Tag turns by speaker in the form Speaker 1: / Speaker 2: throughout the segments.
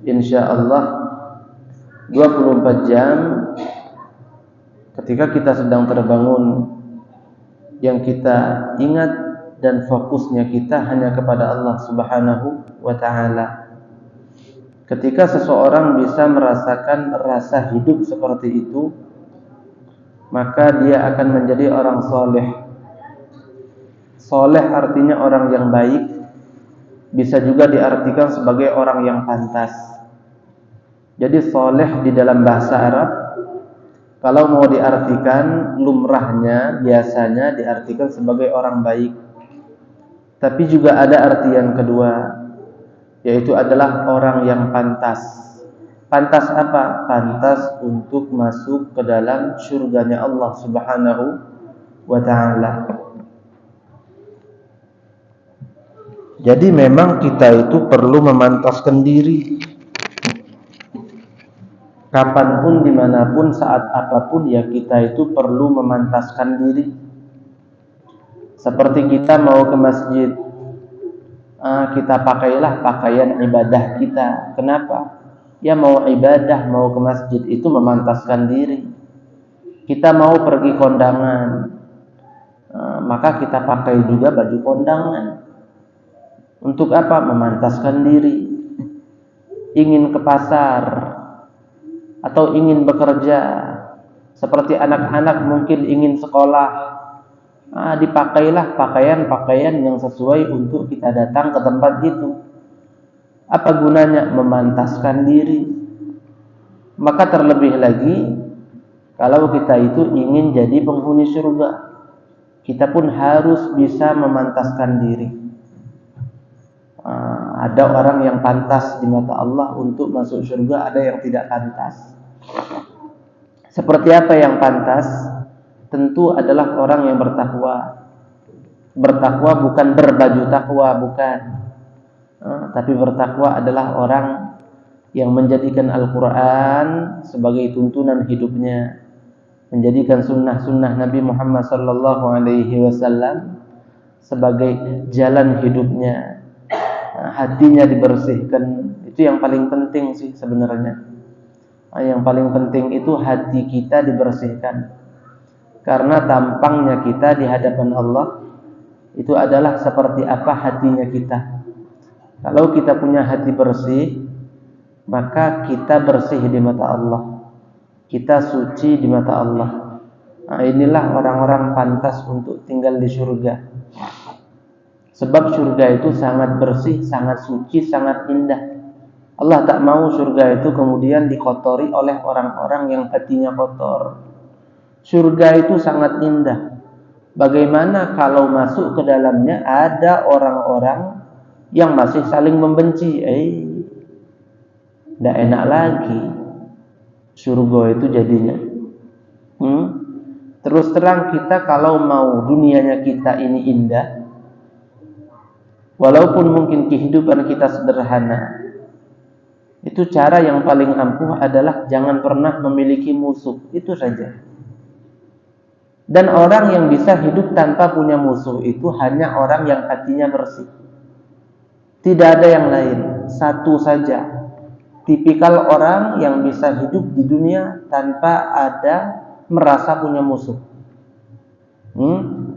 Speaker 1: insyaallah 24 jam ketika kita sedang terbangun, yang kita ingat dan fokusnya kita hanya kepada Allah Subhanahu wa ta'ala. Ketika seseorang bisa merasakan rasa hidup seperti itu, maka dia akan menjadi orang soleh. Soleh artinya orang yang baik, bisa juga diartikan sebagai orang yang pantas. Jadi soleh di dalam bahasa Arab, kalau mau diartikan lumrahnya, biasanya diartikan sebagai orang baik. Tapi juga ada artian kedua, yaitu adalah orang yang pantas. Pantas apa? Pantas untuk masuk ke dalam surganya Allah Subhanahu wa ta'ala. Jadi memang kita itu perlu memantaskan diri. Kapanpun, dimanapun, saat apapun, ya kita itu perlu memantaskan diri. Seperti kita mau ke masjid, kita pakailah pakaian ibadah kita. Kenapa? Ya mau ibadah, mau ke masjid, itu memantaskan diri. Kita mau pergi kondangan, maka kita pakai juga baju kondangan. Untuk apa? Memantaskan diri. Ingin ke pasar atau ingin bekerja, seperti anak-anak mungkin ingin sekolah, dipakailah pakaian-pakaian yang sesuai untuk kita datang ke tempat itu. Apa gunanya? Memantaskan diri. Maka terlebih lagi kalau kita itu ingin jadi penghuni surga, kita pun harus bisa memantaskan diri. Ada orang yang pantas di mata Allah untuk masuk surga, ada yang tidak pantas. Seperti apa yang pantas? Tentu adalah orang yang bertakwa. Bertakwa bukan berbaju takwa, bukan. Tapi bertakwa adalah orang yang menjadikan Al-Quran sebagai tuntunan hidupnya, menjadikan sunnah-sunnah Nabi Muhammad SAW sebagai jalan hidupnya. Hatinya dibersihkan. Itu yang paling penting sih sebenarnya. Yang paling penting itu hati kita dibersihkan. Karena tampangnya kita di hadapan Allah itu adalah seperti apa hatinya kita. Kalau kita punya hati bersih, maka kita bersih di mata Allah, kita suci di mata Allah. Inilah orang-orang pantas untuk tinggal di surga. Sebab surga itu sangat bersih, sangat suci, sangat indah. Allah tak mau surga itu kemudian dikotori oleh orang-orang yang hatinya kotor. Surga itu sangat indah. Bagaimana kalau masuk ke dalamnya ada orang-orang yang masih saling membenci? Tidak enak lagi surga itu jadinya. Terus terang, kita kalau mau dunianya kita ini indah, walaupun mungkin kehidupan kita sederhana, itu cara yang paling ampuh adalah jangan pernah memiliki musuh. Itu saja. Dan orang yang bisa hidup tanpa punya musuh itu hanya orang yang hatinya bersih. Tidak ada yang lain. Satu saja. Tipikal orang yang bisa hidup di dunia tanpa ada merasa punya musuh.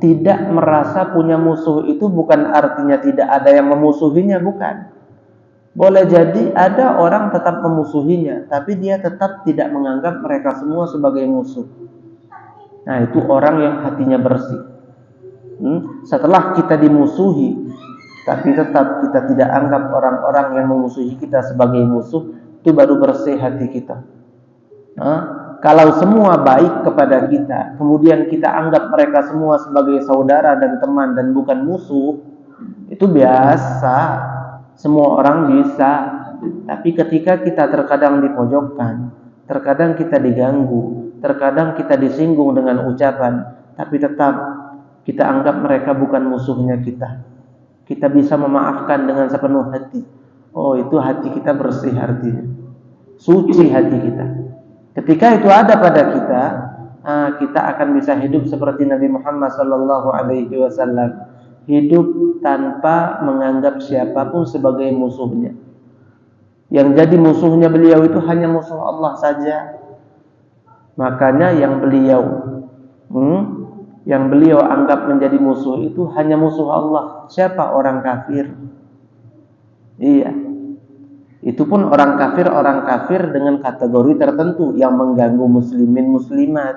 Speaker 1: Tidak merasa punya musuh itu bukan artinya tidak ada yang memusuhinya, bukan. Boleh jadi ada orang tetap memusuhinya, tapi dia tetap tidak menganggap mereka semua sebagai musuh. Nah, itu orang yang hatinya bersih. Setelah kita dimusuhi, tapi tetap kita tidak anggap orang-orang yang memusuhi kita sebagai musuh, itu baru bersih hati kita. Kalau semua baik kepada kita, kemudian kita anggap mereka semua sebagai saudara dan teman dan bukan musuh, itu biasa. Semua orang bisa. Tapi ketika kita terkadang dipojokkan, terkadang kita diganggu, terkadang kita disinggung dengan ucapan, tapi tetap kita anggap mereka bukan musuhnya kita, kita bisa memaafkan dengan sepenuh hati. Oh, itu hati kita bersih artinya. Suci hati kita. Ketika itu ada pada kita, kita akan bisa hidup seperti Nabi Muhammad SAW, hidup tanpa menganggap siapapun sebagai musuhnya. Yang jadi musuhnya beliau itu hanya musuh Allah saja. Makanya yang beliau anggap menjadi musuh itu hanya musuh Allah. Siapa? Orang kafir. Iya. Itu pun orang kafir dengan kategori tertentu yang mengganggu muslimin muslimat,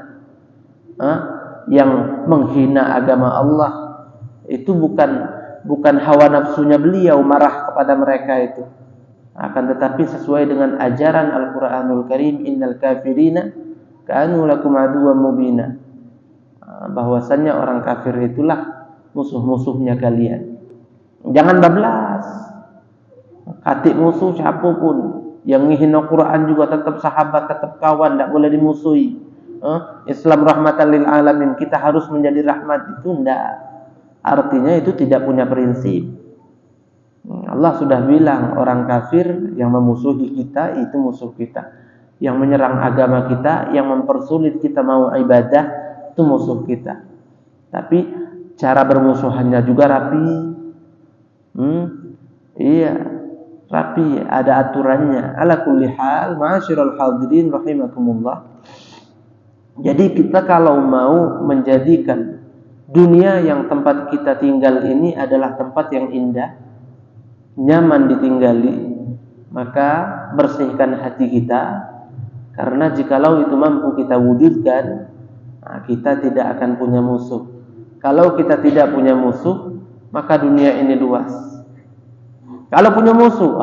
Speaker 1: yang menghina agama Allah. Itu bukan hawa nafsunya beliau marah kepada mereka itu. Akan tetapi sesuai dengan ajaran Al-Qur'anul Karim, innal kafirina kanu lakum aduwwan mubina. Bahwasannya orang kafir itulah musuh-musuhnya kalian. Jangan bablas. Katik musuh siapapun yang menghina Quran juga tetap sahabat, tetap kawan, tidak boleh dimusuhi. Islam rahmatan lil alamin, kita harus menjadi rahmat, itu tidak. Artinya itu tidak punya prinsip. Allah sudah bilang orang kafir yang memusuhi kita itu musuh kita. Yang menyerang agama kita, yang mempersulit kita mau ibadah, itu musuh kita. Tapi cara bermusuhannya juga rapi. Iya, rapi, ada aturannya. Ala kulli hal, ma'asyiral hadirin rahimakumullah. Jadi kita kalau mau menjadikan dunia yang tempat kita tinggal ini adalah tempat yang indah, nyaman ditinggali, maka bersihkan hati kita. Karena jikalau itu mampu kita wujudkan, kita tidak akan punya musuh. Kalau kita tidak punya musuh, maka dunia ini luas. Kalau punya musuh,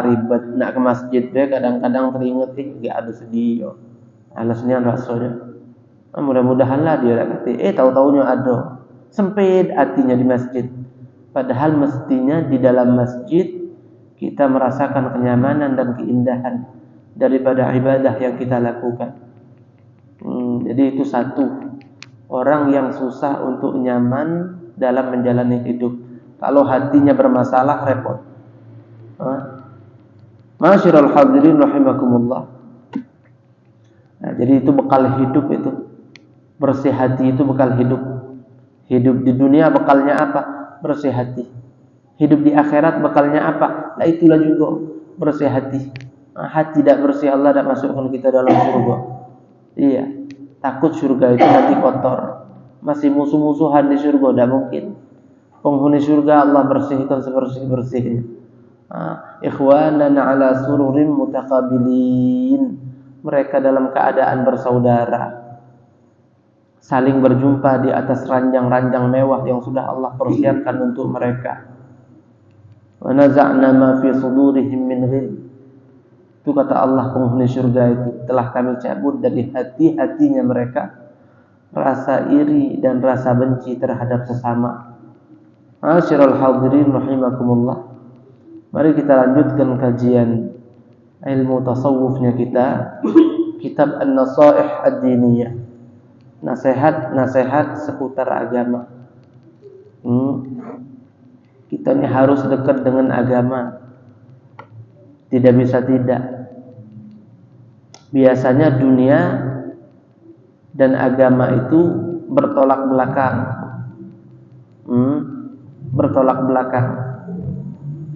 Speaker 1: ribet, nak ke masjid deh, kadang-kadang teringat, gak ada sedih, alasnya rasanya. Mudah-mudahanlah dia ngerti. Tahu-taunya ada. Sempit hatinya di masjid. Padahal mestinya di dalam masjid kita merasakan kenyamanan dan keindahan daripada ibadah yang kita lakukan. Jadi itu satu, orang yang susah untuk nyaman dalam menjalani hidup. Kalau hatinya bermasalah, repot. Ma'asyiral hadirin rahimakumullah. Jadi itu bekal hidup itu. Bersih hati itu bekal hidup. Hidup di dunia bekalnya apa? Bersih hati. Hidup di akhirat bekalnya apa? Itulah juga bersih hati. Hati tidak bersih, Allah tidak masukkan kita dalam surga. Iya. Takut surga itu nanti kotor. Masih musuh-musuhan di surga, tidak mungkin. Penghuni surga Allah bersihkan sebersih-bersihnya. Ikhwanan ala sururin mutaqabilin. Mereka dalam keadaan bersaudara, saling berjumpa di atas ranjang-ranjang mewah yang sudah Allah persiapkan untuk mereka. Wa naza'na ma fi sudurihim min ghil. Itu kata Allah, penghuni surga itu telah kami cabut dari hati-hatinya mereka rasa iri dan rasa benci terhadap sesama. Ma'asyiral hadirin rahimakumullah. Mari kita lanjutkan kajian ilmu tasawufnya kita, kitab An-Nasaih Ad-Diniyah. Nasihat-nasihat seputar agama. Kita ini harus dekat dengan agama. Tidak bisa tidak. Biasanya dunia dan agama itu bertolak belakang. Bertolak belakang.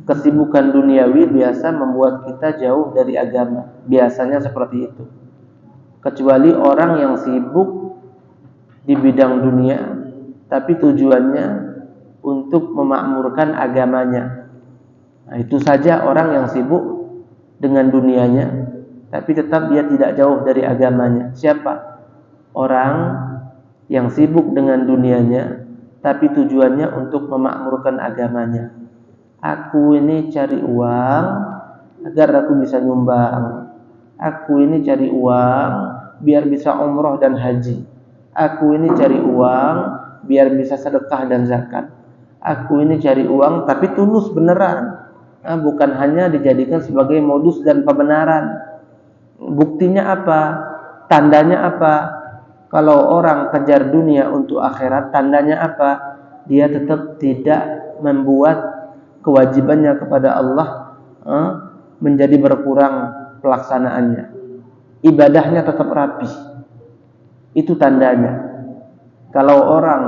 Speaker 1: Kesibukan duniawi biasa membuat kita jauh dari agama. Biasanya seperti itu. Kecuali orang yang sibuk di bidang dunia, tapi tujuannya untuk memakmurkan agamanya. Itu saja orang yang sibuk dengan dunianya, tapi tetap dia tidak jauh dari agamanya. Siapa? Orang yang sibuk dengan dunianya, tapi tujuannya untuk memakmurkan agamanya. Aku ini cari uang agar aku bisa nyumbang. Aku ini cari uang biar bisa umroh dan haji. Aku ini cari uang biar bisa sedekah dan zakat. Aku ini cari uang tapi tulus beneran. Bukan hanya dijadikan sebagai modus dan pembenaran. Buktinya apa? Tandanya apa? Kalau orang kejar dunia untuk akhirat, tandanya apa? Dia tetap tidak membuat kewajibannya kepada Allah menjadi berkurang pelaksanaannya. Ibadahnya tetap rapi. Itu tandanya. Kalau orang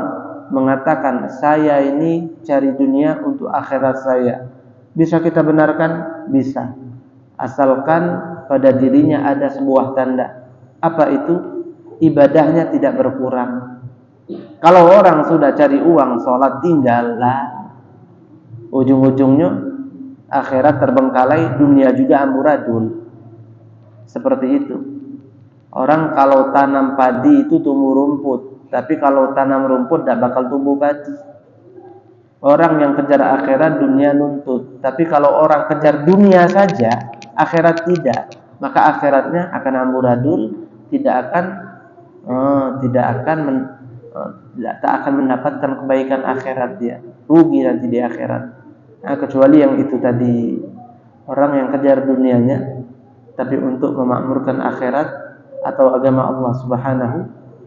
Speaker 1: mengatakan saya ini cari dunia untuk akhirat saya, bisa kita benarkan? Bisa. asalkan pada dirinya ada sebuah tanda. Apa itu? Ibadahnya tidak berkurang. Kalau orang sudah cari uang, sholat tinggallah, ujung-ujungnya akhirat terbengkalai, dunia juga amburadul. Seperti itu. Orang kalau tanam padi itu tumbuh rumput, tapi kalau tanam rumput tidak bakal tumbuh padi. Orang yang kejar akhirat, dunia nuntut. Tapi kalau orang kejar dunia saja, akhirat tidak, maka akhiratnya akan amburadul, tidak akan mendapatkan kebaikan akhirat dia, rugi nanti di akhirat. Nah, kecuali yang itu tadi, orang yang kejar dunianya tapi untuk memakmurkan akhirat atau agama Allah Subhanahu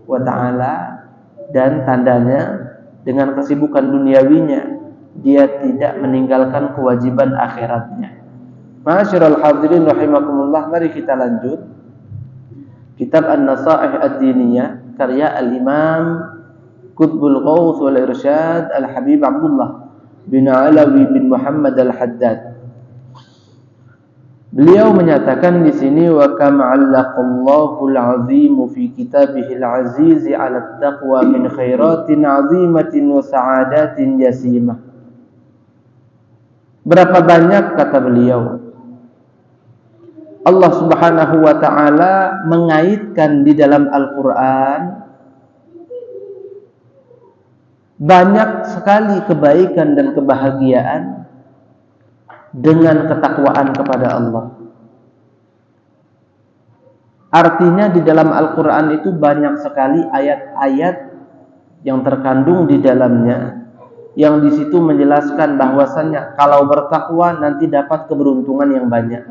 Speaker 1: wa taala, dan tandanya dengan kesibukan duniawinya dia tidak meninggalkan kewajiban akhiratnya. Ma'asyiral hadirin rahimakumullah, mari kita lanjut. Kitab An-Nasaih Ad-Diniyah karya Al-Imam Qutbul Ghaus wal Irsyad Al-Habib Abdullah bin Alawi bin Muhammad Al-Haddad. Beliau menyatakan di sini, wa kam 'allaqallahu al-'azim fi kitabihil 'aziz 'ala at-taqwa min khairatin 'azimatin wa sa'adatin jasimah. Berapa banyak, kata beliau, Allah Subhanahu wa taala mengaitkan di dalam Al-Qur'an banyak sekali kebaikan dan kebahagiaan dengan ketakwaan kepada Allah. Artinya di dalam Al-Qur'an itu banyak sekali ayat-ayat yang terkandung di dalamnya, yang di situ menjelaskan bahwasannya kalau bertakwa nanti dapat keberuntungan yang banyak.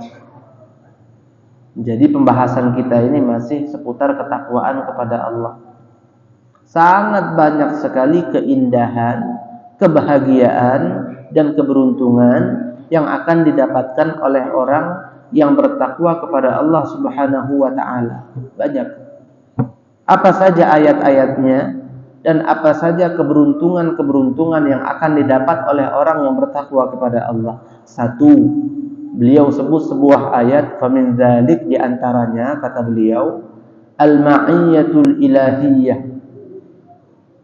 Speaker 1: Jadi pembahasan kita ini masih seputar ketakwaan kepada Allah. Sangat banyak sekali keindahan, kebahagiaan, dan keberuntungan yang akan didapatkan oleh orang yang bertakwa kepada Allah Subhanahu wa taala. Banyak. Apa saja ayat-ayatnya dan apa saja keberuntungan-keberuntungan yang akan didapat oleh orang yang bertakwa kepada Allah. Satu, beliau sebut sebuah ayat, famin dzalik, di antaranya kata beliau, al-ma'iyyatul ilahiyyah,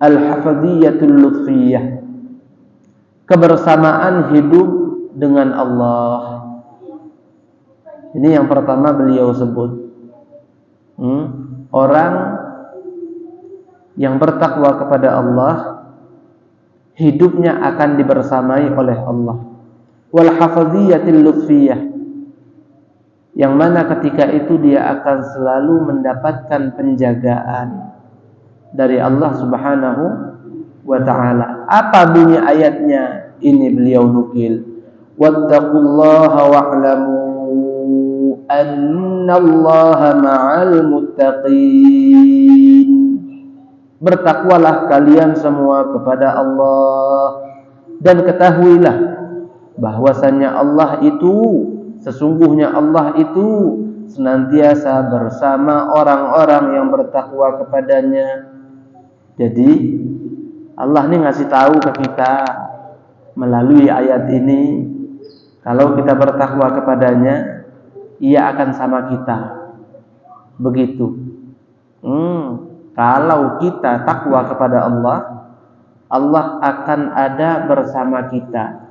Speaker 1: al-hafadhiyatul lutfiyah, kebersamaan hidup dengan Allah. Ini yang pertama beliau sebut. Orang yang bertakwa kepada Allah, hidupnya akan dibersamai oleh Allah. Wal hafadhiyatil lutfiyah, yang mana ketika itu dia akan selalu mendapatkan penjagaan dari Allah Subhanahu wa ta'ala. Apa bunyi ayatnya? Ini beliau nukil, wattaqullaha wa'lamu annallaha ma'al muttaqin. Bertakwalah kalian semua kepada Allah, dan ketahuilah bahwasannya Allah itu, sesungguhnya Allah itu senantiasa bersama orang-orang yang bertakwa kepadanya. Jadi Allah ini ngasih tahu ke kita melalui ayat ini, kalau kita bertakwa kepadanya, Ia akan sama kita. Begitu. Kalau kita takwa kepada Allah, Allah akan ada bersama kita.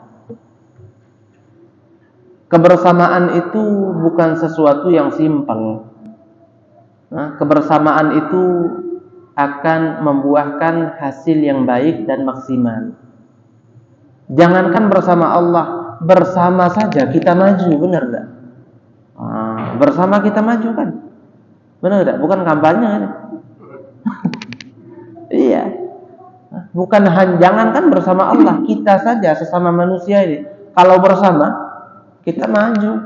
Speaker 1: Kebersamaan itu bukan sesuatu yang simpel. Kebersamaan itu akan membuahkan hasil yang baik dan maksimal. Jangankan bersama Allah, bersama saja kita maju, benar enggak? Bersama kita maju kan? Benar enggak? Bukan kampanye ini. Iya. Jangankan bersama Allah, kita saja sesama manusia ini, kalau bersama kita maju.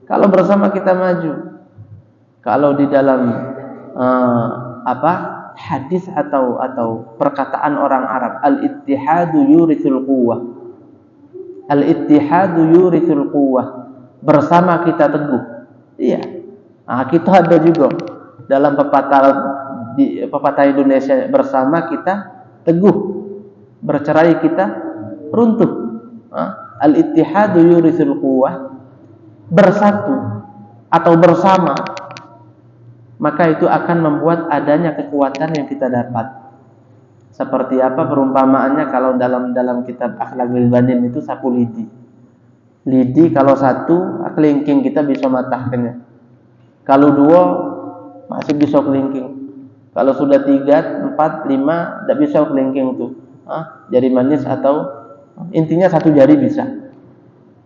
Speaker 1: Kalau bersama kita maju. Kalau di dalam hadis atau perkataan orang Arab, al-ittihadu yurithul quwwah. Al-ittihadu yurithul quwwah. Bersama kita teguh. Iya. Kita ada juga dalam pepatah Indonesia, bersama kita teguh, bercerai kita runtuh. Al-ittihadu yurisul quwwah, bersatu atau bersama, maka itu akan membuat adanya kekuatan yang kita dapat. Seperti apa perumpamaannya kalau dalam kitab Akhlaqul Banin itu sapu lidi. Lidi kalau satu, kelingking kita bisa matahkannya. Kalau dua, masih bisa kelingking. Kalau sudah 3, 4, 5, tidak bisa kelingking itu. Jari manis atau intinya satu jari bisa.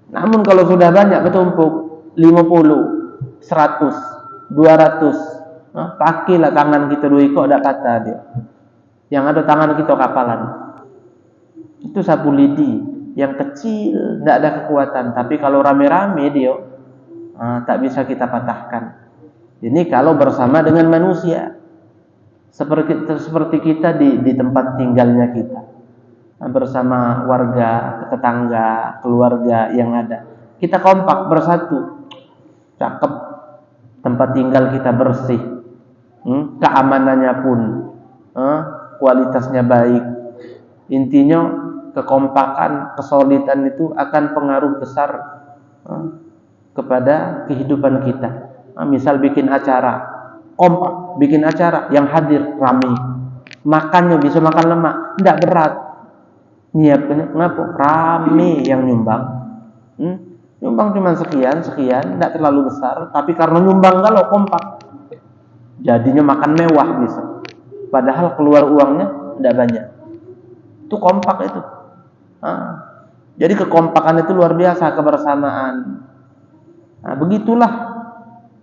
Speaker 1: Namun kalau sudah banyak bertumpuk, 50, 100, 200, pakilah tangan kita dua kok ada kata dia. Yang ada tangan kita kapalan. Itu sapu lidi yang kecil, tidak ada kekuatan. Tapi kalau rame-rame dia, tak bisa kita patahkan. Ini kalau bersama dengan manusia. Seperti kita di tempat tinggalnya kita, bersama warga, tetangga, keluarga yang ada. Kita kompak bersatu. Cakep. Tempat tinggal kita bersih. Keamanannya pun kualitasnya baik. Intinya kekompakan, kesolidan itu akan pengaruh besar kepada kehidupan kita. Misal bikin acara, kompak, bikin acara, yang hadir ramai. Makannya bisa makan lemak, tidak berat. Nyiapnya ngapa? Rame yang nyumbang. Nyumbang cuma sekian, tidak terlalu besar, tapi karena nyumbang kalau kompak, jadinya makan mewah bisa. Padahal keluar uangnya tidak banyak. Itu kompak itu. Jadi kekompakan itu luar biasa, kebersamaan. Begitulah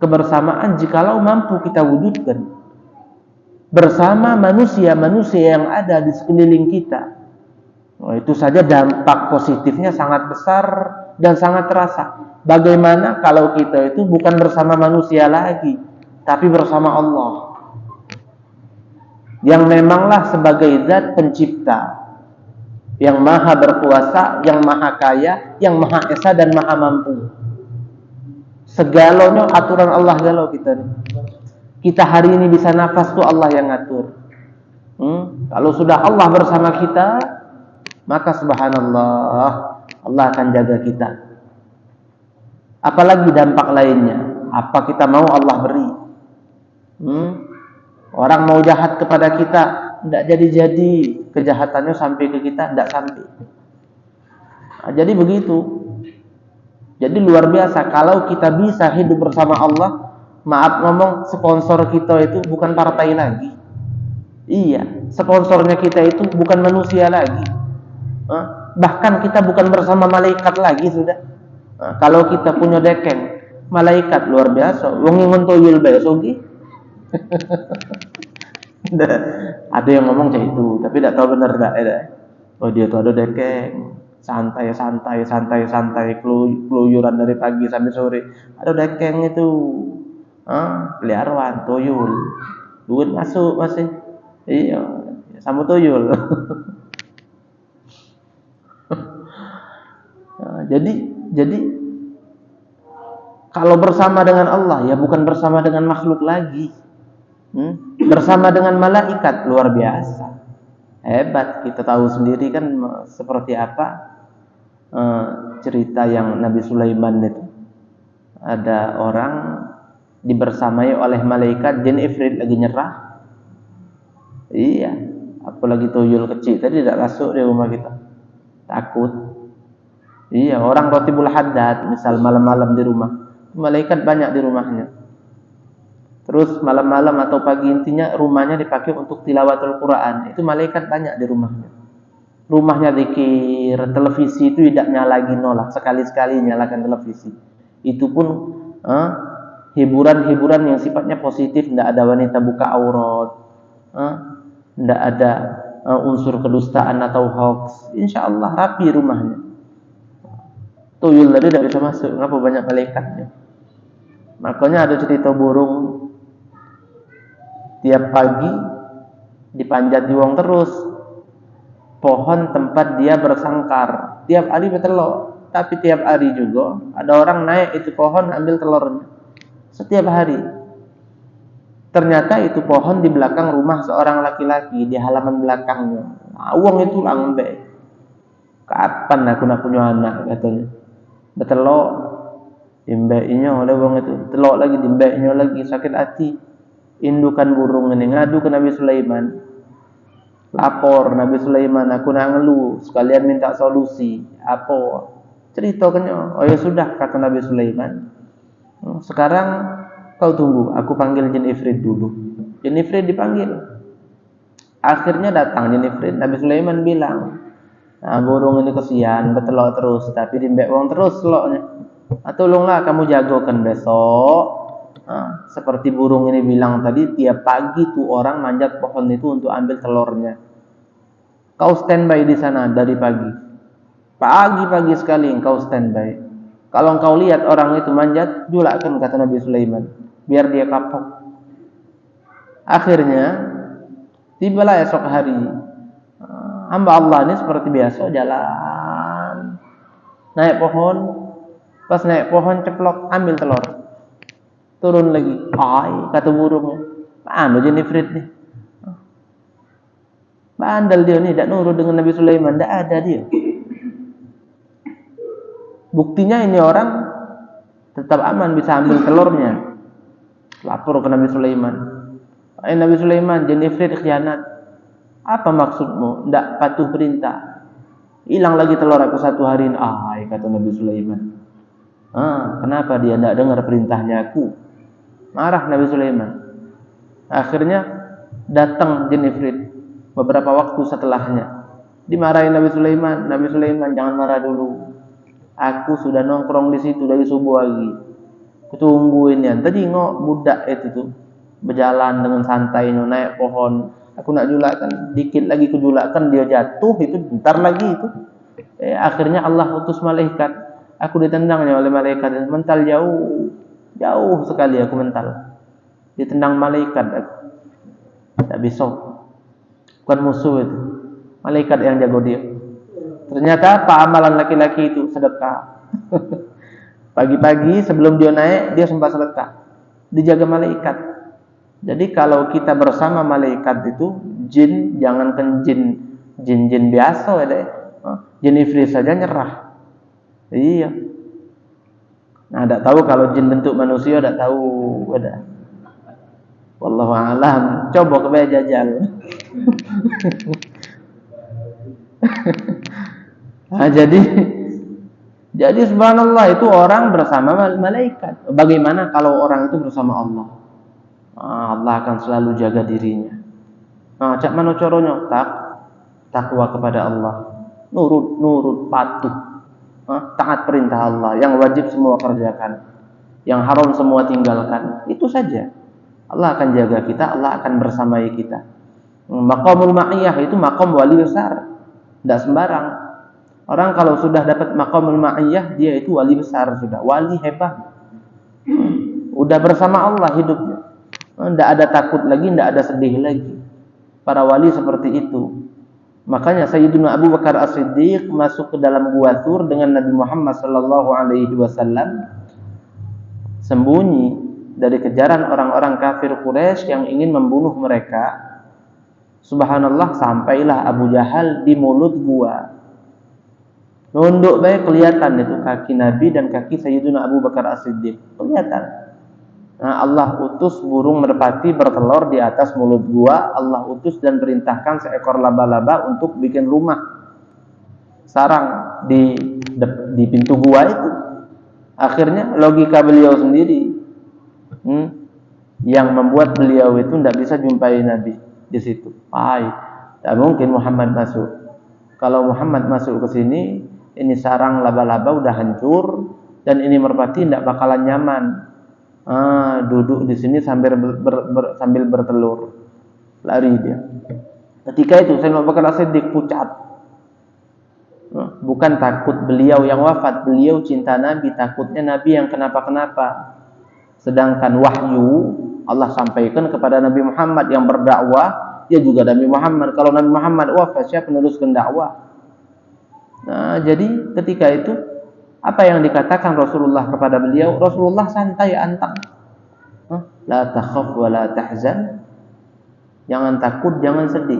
Speaker 1: kebersamaan jikalau mampu kita wujudkan bersama manusia-manusia yang ada di sekeliling kita. Itu saja dampak positifnya sangat besar dan sangat terasa. Bagaimana kalau kita itu bukan bersama manusia lagi, tapi bersama Allah, yang memanglah sebagai zat pencipta, yang maha berkuasa, yang maha kaya, yang maha esa dan maha mampu. Segalanya aturan Allah galau kita. Kita hari ini bisa nafas tuh Allah yang ngatur. Kalau sudah Allah bersama kita, maka subhanallah, Allah akan jaga kita. Apalagi dampak lainnya, apa kita mau Allah beri. Orang mau jahat kepada kita, tidak jadi-jadi, kejahatannya sampai ke kita, tidak sampai. Jadi begitu. Jadi luar biasa kalau kita bisa hidup bersama Allah. Maaf ngomong, sponsor kita itu bukan partai lagi. Iya, sponsornya kita itu bukan manusia lagi. Bahkan kita bukan bersama malaikat lagi sudah. Kalau kita punya dekeng malaikat luar biasa, wong ngon toyul bae sogi. Ada yang ngomong kayak itu, tapi tidak tahu benar enggak ya. Oh, dia tuh ada dekeng, santai, keluyuran dari pagi sampai sore. Ada dekeng itu. Peliharaan toyul. Duit masuk masih. Iya, sama toyul. Jadi kalau bersama dengan Allah ya bukan bersama dengan makhluk lagi. Bersama dengan malaikat luar biasa. Hebat, kita tahu sendiri kan seperti apa cerita yang Nabi Sulaiman itu. Ada orang dibersamai oleh malaikat, jin ifrit lagi nyerah. Iya, apalagi tuyul kecil tadi tidak masuk di rumah kita. Takut. Iya, orang Rotibul Haddad misal malam-malam di rumah, malaikat banyak di rumahnya. Terus malam-malam atau pagi intinya rumahnya dipakai untuk tilawatul Quran. Itu malaikat banyak di rumahnya. Rumahnya zikir, televisi itu tidak nyala lagi, nolak. Sekali-sekali nyalakan televisi. Itu pun hiburan-hiburan yang sifatnya positif, tidak ada wanita buka aurat, tidak ada unsur kedustaan atau hoax. Insya Allah rapi rumahnya. Tuyul tadi tidak bisa masuk, kenapa banyak malaikatnya. Makanya ada cerita burung tiap pagi dipanjat wong terus pohon tempat dia bersangkar, tiap hari bertelur. Tapi tiap hari juga ada orang naik itu pohon ambil telurnya setiap hari. Ternyata itu pohon di belakang rumah seorang laki-laki, di halaman belakangnya. Wong itu lambe. Kapan aku nak punya anak katanya. Betelok dimbeknya oleh wong itu. Telok lagi dimbeknya lagi sakit hati. Indukan burung ini ngadu ke Nabi Sulaiman. Lapor Nabi Sulaiman, aku nak ngeluh, sekalian minta solusi. Apa? Ceritakannya. Oh ya sudah kata Nabi Sulaiman. Sekarang kau tunggu, aku panggil jin ifrit dulu. Jin ifrit dipanggil. Akhirnya datang jin ifrit. Nabi Sulaiman bilang, nah, burung ini kesian, betelok terus, tapi dimbek wong terus teloknya. Tolonglah kamu jagokan besok. Seperti burung ini bilang tadi, tiap pagi tuh orang manjat pohon itu untuk ambil telurnya. Kau standby di sana dari pagi. Pagi-pagi sekali engkau standby. Kalau engkau lihat orang itu manjat, julakkan kata Nabi Sulaiman, biar dia kapok. Akhirnya tibalah esok hari. Hamba Allah ini seperti biasa jalan, naik pohon. Pas naik pohon ceplok, ambil telur. Turun lagi, kata burungnya, anu jin ifrit nih, bandel dia nih, tidak nurut dengan Nabi Sulaiman, tidak ada dia. Buktinya ini orang tetap aman, bisa ambil telurnya. Lapor ke Nabi Sulaiman, Nabi Sulaiman, jin ifrit khianat. Apa maksudmu? Tidak patuh perintah. Hilang lagi telur aku 1 hari ini. Kata Nabi Sulaiman. Kenapa dia tidak dengar perintahnya aku? Marah Nabi Sulaiman. Akhirnya datang jin ifrit beberapa waktu setelahnya. Dimarahi Nabi Sulaiman. Nabi Sulaiman, jangan marah dulu. Aku sudah nongkrong di situ dari subuh lagi. Kutungguin ya. Tadi budak itu tuh berjalan dengan santainya naik pohon. Aku nak julakkan, dikit lagi kujulakkan dia jatuh itu, bentar lagi itu. Akhirnya Allah utus malaikat. Aku ditendangnya oleh malaikat, mental jauh sekali aku mental. Ditendang malaikat aku. Tak bisa. Bukan musuh itu. Malaikat yang jago dia. Ternyata apa amalan laki-laki itu? Sedekah. Pagi-pagi sebelum dia naik, dia sempat sedekah. Dijaga malaikat. Jadi kalau kita bersama malaikat itu, jin, jangankan jin biasa ya, jin ifrit saja nyerah. Iya. Nah, tidak tahu kalau jin bentuk manusia, tidak tahu. Ada. Wallahu a'lam. Coba ke jajal. Nah, jadi subhanallah itu orang bersama malaikat. Bagaimana kalau orang itu bersama Allah? Allah akan selalu jaga dirinya. Cak mana caranya? Takwa kepada Allah. Nurut, patuh. Taat perintah Allah. Yang wajib semua kerjakan. Yang haram semua tinggalkan. Itu saja. Allah akan jaga kita. Allah akan bersamai kita. Maqamul ma'iyah itu maqam wali besar. Tidak sembarang. Orang kalau sudah dapat maqamul ma'iyah, dia itu wali besar sudah. Wali hebat. Udah bersama Allah hidupnya. Tidak ada takut lagi, tidak ada sedih lagi. Para wali seperti itu. Makanya Sayyidina Abu Bakar As-Siddiq masuk ke dalam gua Tur dengan Nabi Muhammad SAW, sembunyi dari kejaran orang-orang kafir Quraisy yang ingin membunuh mereka. Subhanallah, sampailah Abu Jahal di mulut gua. Nunduk baik, kelihatan itu kaki Nabi dan kaki Sayyidina Abu Bakar As-Siddiq. Kelihatan. Allah utus burung merpati bertelur di atas mulut gua. Allah utus dan perintahkan seekor laba-laba untuk bikin rumah sarang di pintu gua itu. Akhirnya logika beliau sendiri yang membuat beliau itu tidak bisa jumpai Nabi di situ. Tak mungkin Muhammad masuk. Kalau Muhammad masuk ke sini, ini sarang laba-laba udah hancur dan ini merpati tidak bakalan nyaman. Duduk di sini sambil bertelur. Lari dia. Ketika itu Sayyidina Abu Bakar As-Siddiq pucat. Bukan takut beliau yang wafat, beliau cinta Nabi, takutnya Nabi yang kenapa-kenapa. Sedangkan wahyu Allah sampaikan kepada Nabi Muhammad yang berdakwah, dia juga Nabi Muhammad. Kalau Nabi Muhammad wafat, siapa meneruskan dakwah? Jadi ketika itu apa yang dikatakan Rasulullah kepada beliau? Rasulullah santai antang. La takhaf wa la tahzan. Jangan takut, jangan sedih.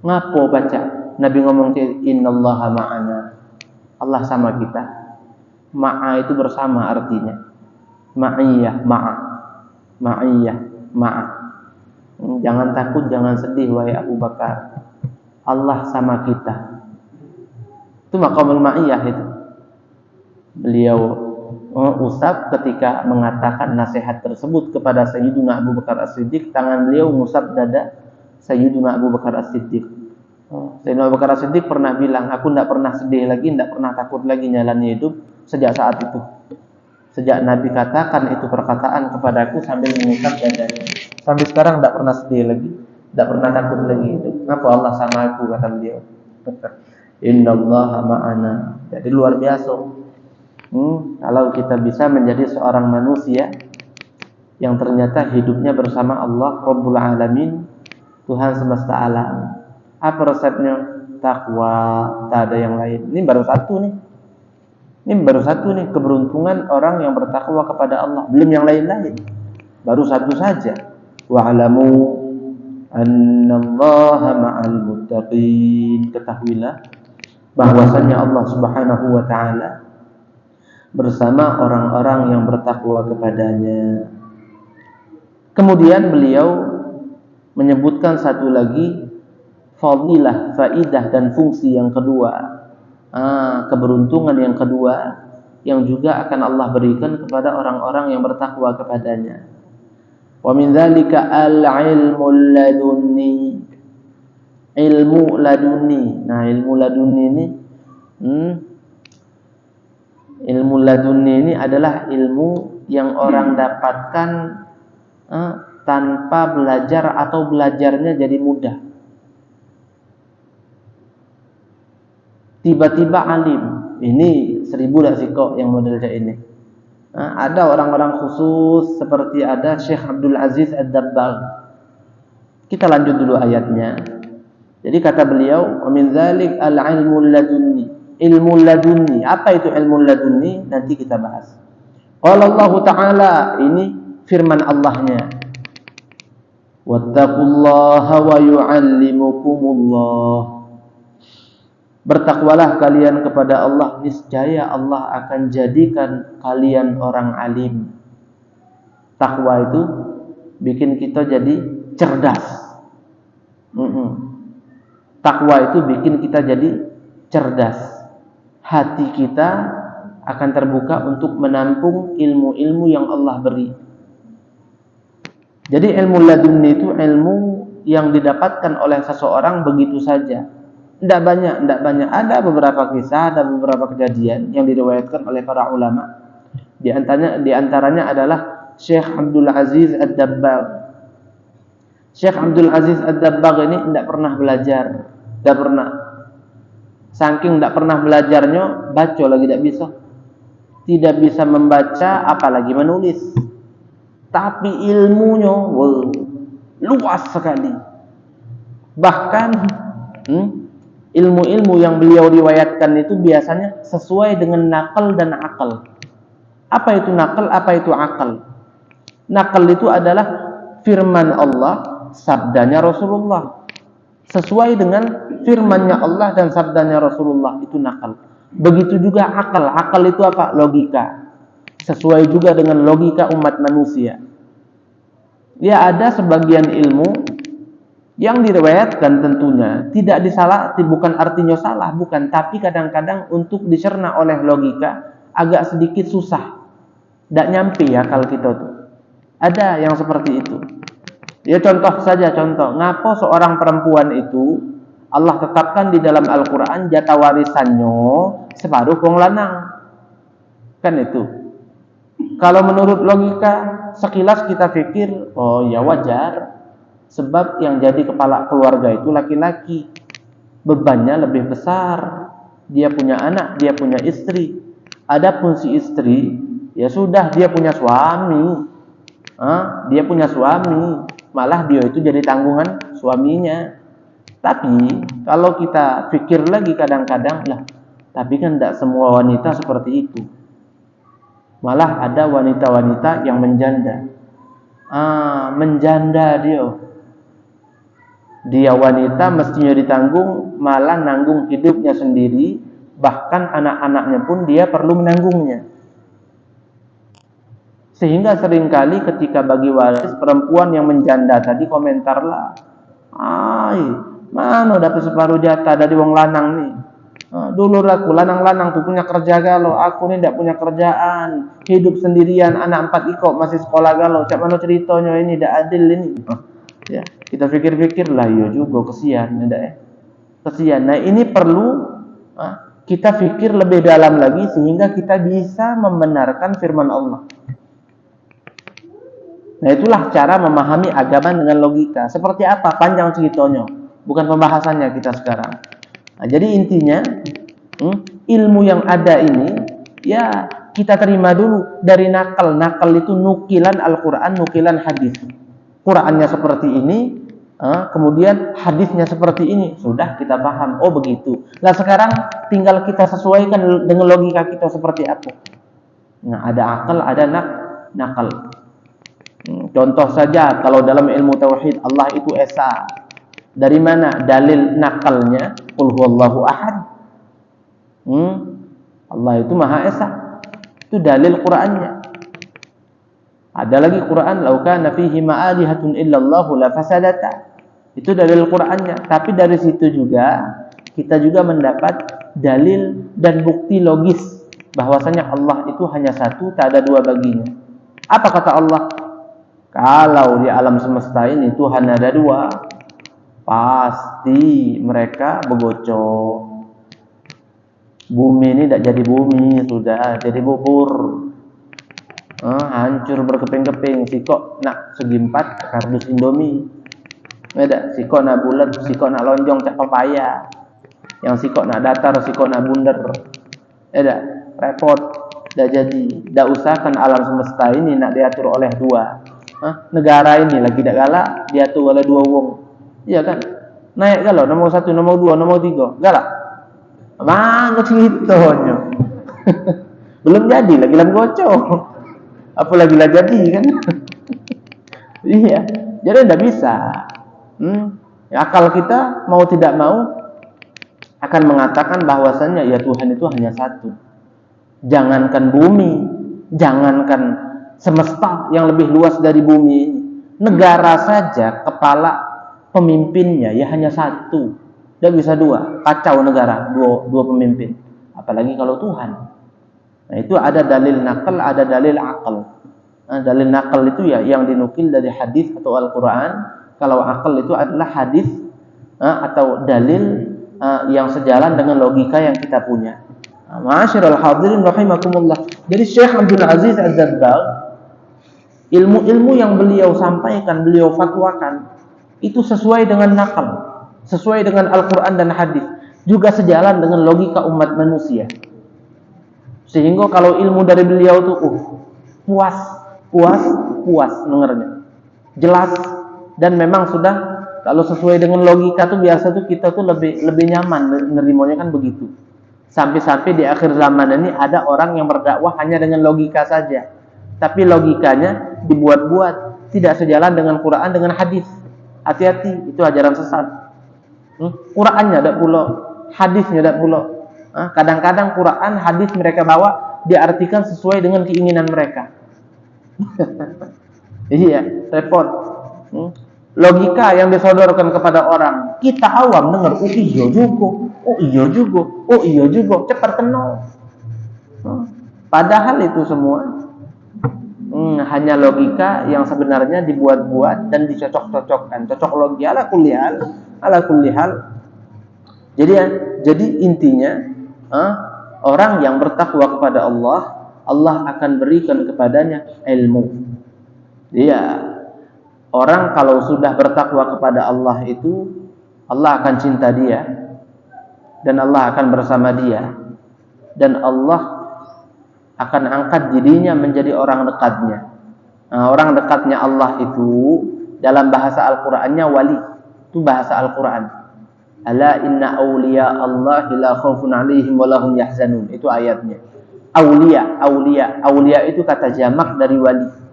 Speaker 1: Ngapo baca? Nabi ngomong innallaha ma'ana. Allah sama kita. Ma'a itu bersama artinya. Ma'iyah, ma'a. Ma'iyah, ma'a. Jangan takut, jangan sedih wahai Abu Bakar. Allah sama kita. Itu maqamul ma'iyah itu. Beliau usap ketika mengatakan nasihat tersebut kepada Sayyiduna Abu Bakar As-Siddiq, tangan beliau mengusap dada Sayyiduna Abu Bakar As-Siddiq. Sayyidina Abu Bakar As-Siddiq pernah bilang, aku tidak pernah sedih lagi, tidak pernah takut lagi jalani hidup sejak saat itu. Sejak Nabi katakan itu perkataan kepadaku sambil mengusap dadanya. Sampai sekarang tidak pernah sedih lagi, tidak pernah takut lagi hidup. Kenapa Allah sama aku, kata beliau. Innallaha ma'ana. Jadi luar biasa. Kalau kita bisa menjadi seorang manusia yang ternyata hidupnya bersama Allah Rabbul Alamin, Tuhan semesta alam. Apa resepnya? Takwa, tak ada yang lain. Ini baru satu nih. Ini baru satu nih, keberuntungan orang yang bertakwa kepada Allah. Belum yang lain-lain. Baru satu saja. Wa'alamu annallaha ma'al muttaqin. Ketahuilah bahwasanya Allah Subhanahu wa taala bersama orang-orang yang bertakwa kepadanya. Kemudian beliau menyebutkan satu lagi fadilah, faidah dan fungsi yang kedua, keberuntungan yang kedua yang juga akan Allah berikan kepada orang-orang yang bertakwa kepadanya. Wa min dzalika al-ilmul ladunni. Ilmu ladunni. Nah, ilmu ladunni ini ilmu ladunni ini adalah ilmu yang orang dapatkan tanpa belajar atau belajarnya jadi mudah. Tiba-tiba alim. Ini 1000 dah sih kok yang model kayak ini. Ada orang-orang khusus seperti ada Syekh Abdul Aziz Ad-Dabbagh. Kita lanjut dulu ayatnya. Jadi kata beliau, "Wa min dzalik al-ilmu ladunni." Ilmu ladunni. Apa itu ilmu ladunni? Nanti kita bahas. Qala Allah Ta'ala, ini firman Allahnya. Wattaqullaha wa yu'allimukumullah. Bertakwalah kalian kepada Allah, niscaya Allah akan jadikan kalian orang alim. Takwa itu bikin kita jadi cerdas. Takwa itu bikin kita jadi cerdas. Hati kita akan terbuka untuk menampung ilmu-ilmu yang Allah beri. Jadi ilmu ladunni itu ilmu yang didapatkan oleh seseorang begitu saja. Tidak banyak. Ada beberapa kisah, ada beberapa kejadian yang diriwayatkan oleh para ulama. Di antaranya adalah Syekh Abdul Aziz Ad-Dabbagh. Syekh Abdul Aziz Ad-Dabbagh ini tidak pernah belajar. Tidak pernah. Saking tidak pernah belajarnya, baca lagi tidak bisa. Tidak bisa membaca, apalagi menulis. Tapi ilmunya luas sekali. Bahkan ilmu-ilmu yang beliau riwayatkan itu biasanya sesuai dengan nakal dan akal. Apa itu nakal? Apa itu akal? Nakal itu adalah firman Allah, sabdanya Rasulullah. Sesuai dengan firmannya Allah dan sabdanya Rasulullah, itu nakal. Begitu juga akal. Akal itu apa? Logika. Sesuai juga dengan logika umat manusia. Ya, ada sebagian ilmu yang diriwayatkan tentunya tidak bukan artinya salah, bukan, tapi kadang-kadang untuk dicerna oleh logika agak sedikit susah. Tidak nyampe ya akal kita tuh. Ada yang seperti itu. Ya contoh saja, ngapa seorang perempuan itu Allah tetapkan di dalam Al-Quran jatah warisannya separuh wong lanang. Kan itu. Kalau menurut logika sekilas kita pikir, oh ya wajar. Sebab yang jadi kepala keluarga itu laki-laki. Bebannya lebih besar. Dia punya anak, dia punya istri. Adapun si istri, ya sudah, dia punya suami. Dia punya suami. Malah dia itu jadi tanggungan suaminya. Tapi kalau kita pikir lagi kadang-kadang lah, tapi kan tidak semua wanita seperti itu. Malah ada wanita-wanita yang menjanda. Menjanda dia wanita mestinya ditanggung, malah nanggung hidupnya sendiri, Bahkan anak-anaknya pun dia perlu menanggungnya. Sehingga seringkali ketika bagi waris perempuan yang menjanda tadi komentarlah, "Ai, mana dapat separuh jatah dari wong lanang nih. Dulu aku lanang-lanang tuh punya kerja galau, aku nih tidak punya kerjaan, hidup sendirian, anak 4 ikut masih sekolah galau. Cak mana ceritanya ini tidak adil ini." Ya, kita pikir-pikir lah, iya juga kesian, kesian. Nah, ini perlu kita pikir lebih dalam lagi sehingga kita bisa membenarkan firman Allah. Nah, itulah cara memahami agama dengan logika. Seperti apa? Panjang ceritanya, bukan pembahasannya kita sekarang. Nah, jadi intinya ilmu yang ada ini ya kita terima dulu dari nakal. Nakal itu nukilan Al-Quran, nukilan hadis. Qurannya seperti ini, kemudian hadisnya seperti ini, sudah kita paham. Oh begitu. Nah sekarang tinggal kita sesuaikan dengan logika kita seperti apa. Nah ada akal, ada nakal. Contoh saja kalau dalam ilmu tauhid Allah itu esa. Dari mana dalil nakalnya? Qul huwallahu ahad. Allah itu maha esa. Itu dalil Qur'annya. Ada lagi Quran, "Lau kana fihi ma'alihatun illallahu la fasadata." Itu dalil Qur'annya. Tapi dari situ juga kita juga mendapat dalil dan bukti logis bahwasanya Allah itu hanya satu, tak ada dua baginya. Apa kata Allah? Kalau di alam semesta ini Tuhan ada dua, pasti mereka begocok. Bumi ini tidak jadi bumi, sudah jadi bubur. Hancur berkeping-keping. Sikok nak segi 4 kardus Indomie. Ada sikok nak bulat, sikok nak lonjong cak papaya. Yang sikok nak datar, sikok nak bunder. Ada repot. Dah jadi. Dah usahakan alam semesta ini nak diatur oleh dua. Negara ini lagi dak galak diatur oleh dua wong. Iya kan? Naik galau nomor 1, nomor 2, nomor 3. Galak. Mana ceritanya? Belum jadi lagi lam gocok. Apalagi lah jadi kan. Iya, jadi tidak bisa. Akal kita mau tidak mau akan mengatakan bahwasannya ya Tuhan itu hanya satu. Jangankan bumi, jangankan semesta yang lebih luas dari bumi ini, negara saja kepala pemimpinnya ya hanya satu. Tidak bisa dua, kacau negara dua pemimpin. Apalagi kalau Tuhan. Nah itu ada dalil nakal, ada dalil akal. Dalil nakal itu ya yang dinukil dari hadis atau Al-Quran. Kalau akal itu adalah hadis atau dalil yang sejalan dengan logika yang kita punya. Ma'asyiral hadirin rahimakumullah. Jadi Syekh Abdul Aziz Az-Zabbagh, ilmu-ilmu yang beliau sampaikan, beliau fatwakan, itu sesuai dengan nakal, sesuai dengan Al-Quran dan hadis, juga sejalan dengan logika umat manusia. Sehingga kalau ilmu dari beliau tuh puas dengarnya, jelas, dan memang sudah kalau sesuai dengan logika tuh biasa tuh kita tuh lebih nyaman nerimanya kan begitu. Sampai-sampai di akhir zaman ini ada orang yang berdakwah hanya dengan logika saja, tapi logikanya dibuat-buat, tidak sejalan dengan Quran dengan hadis. Hati-hati, itu ajaran sesat. Qurannya ada pula, hadisnya ada pula. Kadang-kadang Quran, hadis mereka bawa diartikan sesuai dengan keinginan mereka. Iya, repot. Logika yang disodorkan kepada orang, kita awam dengar, oh iya juga, cepat kenal. Padahal itu semua hanya logika yang sebenarnya dibuat-buat dan dicocok-cocokkan. Cocok logi ala kulli hal. Jadi intinya orang yang bertakwa kepada Allah, Allah akan berikan kepadanya ilmu. Iya. Orang kalau sudah bertakwa kepada Allah itu, Allah akan cinta dia, dan Allah akan bersama dia, dan Allah akan angkat dirinya menjadi orang dekatnya. Orang dekatnya Allah itu dalam bahasa Al-Qur'annya wali. Itu bahasa Al-Qur'an. Ala inna awliya Allah la khaufun 'alaihim wa lahum yahzanun. Itu ayatnya. Aulia itu kata jamak dari wali.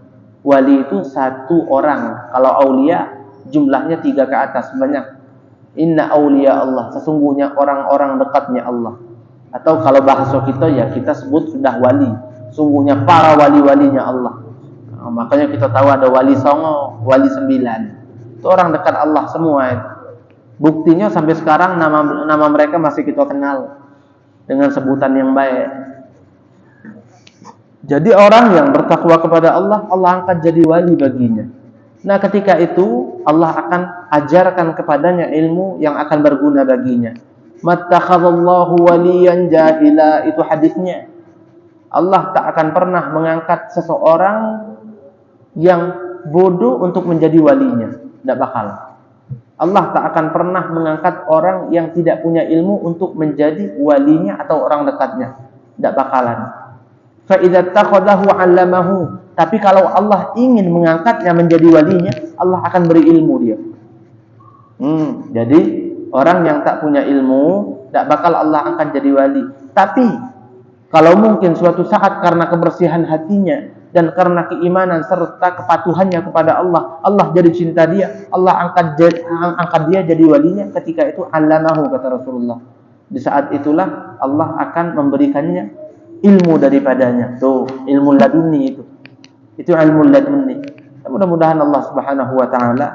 Speaker 1: Wali itu satu orang. Kalau aulia jumlahnya 3 ke atas, banyak. Inna awliya Allah, sesungguhnya orang-orang dekatnya Allah. Atau kalau bahasa kita ya kita sebut sudah wali. Sungguhnya para wali-walinya Allah. Nah, makanya kita tahu ada wali songo, wali 9. Itu orang dekat Allah semua itu. Buktinya sampai sekarang nama mereka masih kita kenal dengan sebutan yang baik. Jadi orang yang bertakwa kepada Allah, Allah angkat jadi wali baginya. Nah, ketika itu Allah akan ajarkan kepadanya ilmu yang akan berguna baginya. Mattakhadallahu waliyan jahila, itu hadisnya. Allah tak akan pernah mengangkat seseorang yang bodoh untuk menjadi walinya. Tidak bakal. Allah tak akan pernah mengangkat orang yang tidak punya ilmu untuk menjadi walinya atau orang dekatnya. Tidak bakalan. Fa idza takhadahu 'allamahu. Tapi kalau Allah ingin mengangkatnya menjadi walinya, Allah akan beri ilmu dia. Jadi orang yang tak punya ilmu, tidak bakal Allah angkat jadi wali. Tapi kalau mungkin suatu saat karena kebersihan hatinya dan karena keimanan serta kepatuhannya kepada Allah, Allah jadi cinta dia, Allah angkat dia jadi walinya. Ketika itu 'allamahu, kata Rasulullah. Di saat itulah Allah akan memberikannya ilmu daripadanya. Tuh, ilmu laduni itu. Itu ilmu laduni. Mudah-mudahan Allah Subhanahu wa taala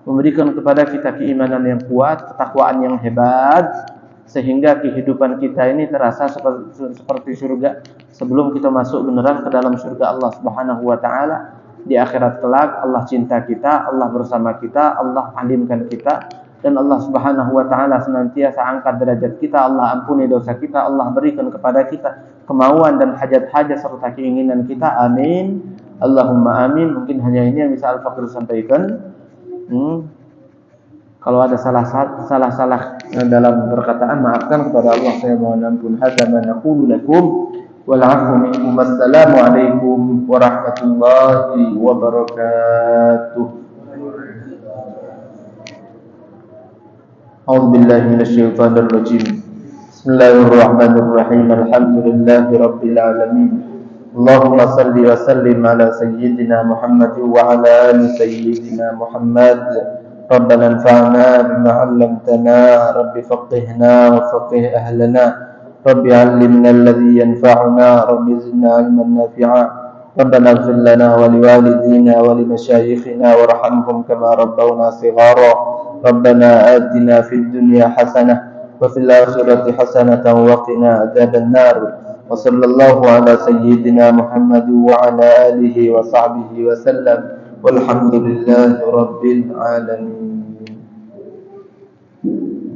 Speaker 1: memberikan kepada kita keimanan yang kuat, ketakwaan yang hebat, sehingga kehidupan kita ini terasa seperti surga sebelum kita masuk beneran ke dalam surga Allah Subhanahu wa taala. Di akhirat kelak Allah cinta kita, Allah bersama kita, Allah alimkan kita, dan Allah Subhanahu wa taala senantiasa angkat derajat kita, Allah ampuni dosa kita, Allah berikan kepada kita kemauan dan hajat-hajat serta keinginan kita. Amin. Allahumma amin. Mungkin hanya ini yang bisa Al-Faqir sampaikan. Kalau ada salah dalam perkataan, maafkan kepada Allah, saya mohon ampun. Hadza ma naqulu lakum wal 'afwu minkum. Wassalamu alaikum warahmatullahi wabarakatuh. A'udzu billahi minasyaitonir rajim. Bismillahirrahmanirrahim. Alhamdulillahi rabbil alamin. Allahumma salli wa sallim ala sayyidina Muhammad wa ala ali sayyidina Muhammad. Rabbana anfa'na bima 'allamtana, Rabbi faqihna wa faqih ahlana, Rabbi 'allimna alladhi yanfa'una, Rabbi zidna 'ilman nafi'a. Rabbana ighfir lana wa liwalidina wa limashayikhina warhamhum kama rabbawna shighara. Rabbana atina fid dunya hasanah wa fil akhirati hasanatan wa qina adzaban nar. Wa sallallahu ala sayyidina Muhammad wa ala alihi wa sahbihi wa sallam. Walhamdulillahi rabbil alamin.